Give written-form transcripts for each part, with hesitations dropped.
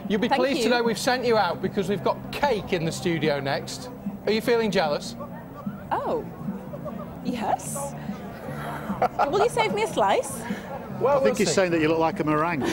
You'll be pleased to know we've sent you out because we've got cake in the studio next. Are you feeling jealous? Oh, yes. Will you save me a slice? Well, I think he's saying that you look like a meringue.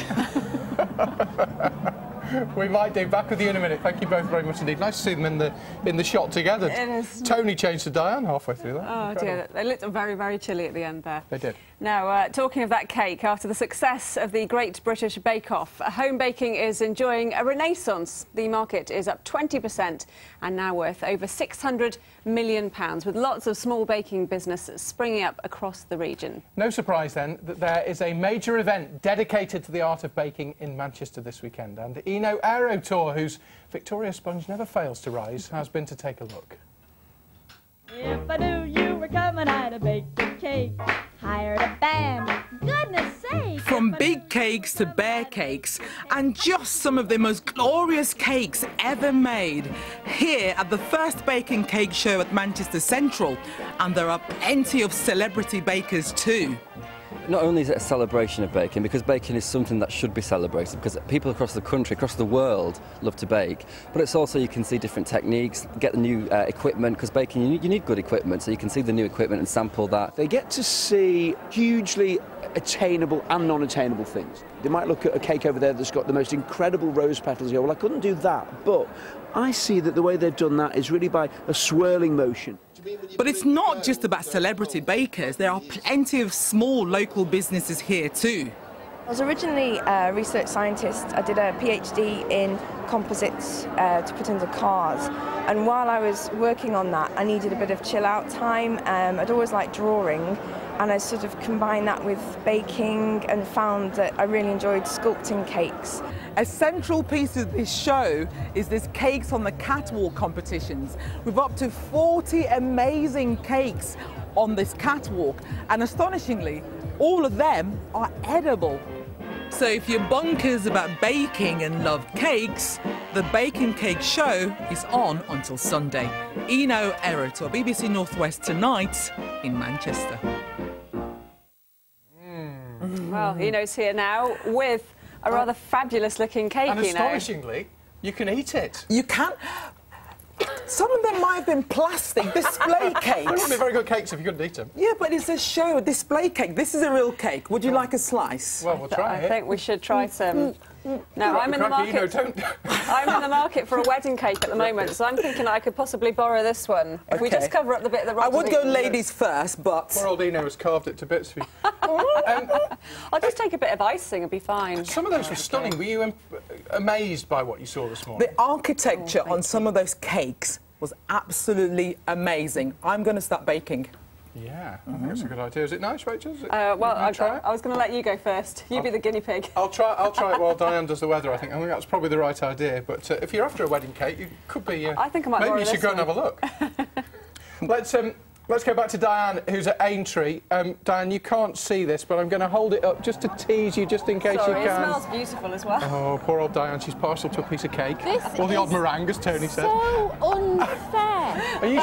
We might do. Back with you in a minute. Thank you both very much indeed. Nice to see them in the shot together. It is. Tony changed to Diane halfway through that. Oh dear, they looked very, very chilly at the end there. They did. Now, talking of that cake, after the success of the Great British Bake Off, home baking is enjoying a renaissance. The market is up 20% and now worth over £600 million, with lots of small baking businesses springing up across the region. No surprise then that there is a major event dedicated to the art of baking in Manchester this weekend, and Eno Eruotor, whose Victoria sponge never fails to rise, has been to take a look. If I knew you were coming, I'd have baked a cake, hired a band, goodness sake. From big cakes to bear cakes, and just some of the most glorious cakes ever made here at the first baking cake show at Manchester Central, and there are plenty of celebrity bakers too. Not only is it a celebration of baking, because baking is something that should be celebrated, because people across the country, across the world, love to bake, but it's also you can see different techniques, get the new equipment, because baking, you need good equipment, so you can see the new equipment and sample that. They get to see hugely attainable and non-attainable things. They might look at a cake over there that's got the most incredible rose petals and go, well, I couldn't do that, but I see that the way they've done that is really by a swirling motion. But it's not just about celebrity bakers. There are plenty of small local businesses here too. I was originally a research scientist. I did a PhD in composites to put into cars, and while I was working on that I needed a bit of chill out time. I'd always liked drawing, and I sort of combined that with baking and found that I really enjoyed sculpting cakes. A central piece of this show is this Cakes on the Catwalk competitions, with up to 40 amazing cakes on this catwalk, and astonishingly, all of them are edible. So if you're bonkers about baking and love cakes, the Baking Cake Show is on until Sunday. Eno Eruotor, BBC North West Tonight in Manchester. Well, Eno's here now with a rather fabulous-looking cake, And astonishingly, you can eat it. You can. Some of them might have been plastic display cakes. They wouldn't be very good cakes if you couldn't eat them. Yeah, but it's a show, a display cake. This is a real cake. Would you like a slice? Well, we'll try it. I think we should try some. No, I'm in the market. I'm in the market for a wedding cake at the moment, so I'm thinking I could possibly borrow this one. If we just cover up the bit that I would go ladies first, but poor old Eno has carved it to bits for you. I'll just take a bit of icing and be fine. Some of those were stunning. Were you amazed by what you saw this morning? the architecture on some of those cakes was absolutely amazing. I'm going to start baking. Yeah, I think it's a good idea. Is it nice, Rachel? Well, I was going to let you go first. You be the guinea pig. I'll try it while Diane does the weather, I think. I think that's probably the right idea. But if you're after a wedding cake, you could be... I think I might maybe borrow you should this go and one. have a look. Let's go back to Diane, who's at Aintree. Diane, you can't see this, but I'm going to hold it up just to tease you, just in case you can. It smells beautiful as well. Oh, poor old Diane. She's partial to a piece of cake. Or the odd meringue, as Tony said. So unfair. Are you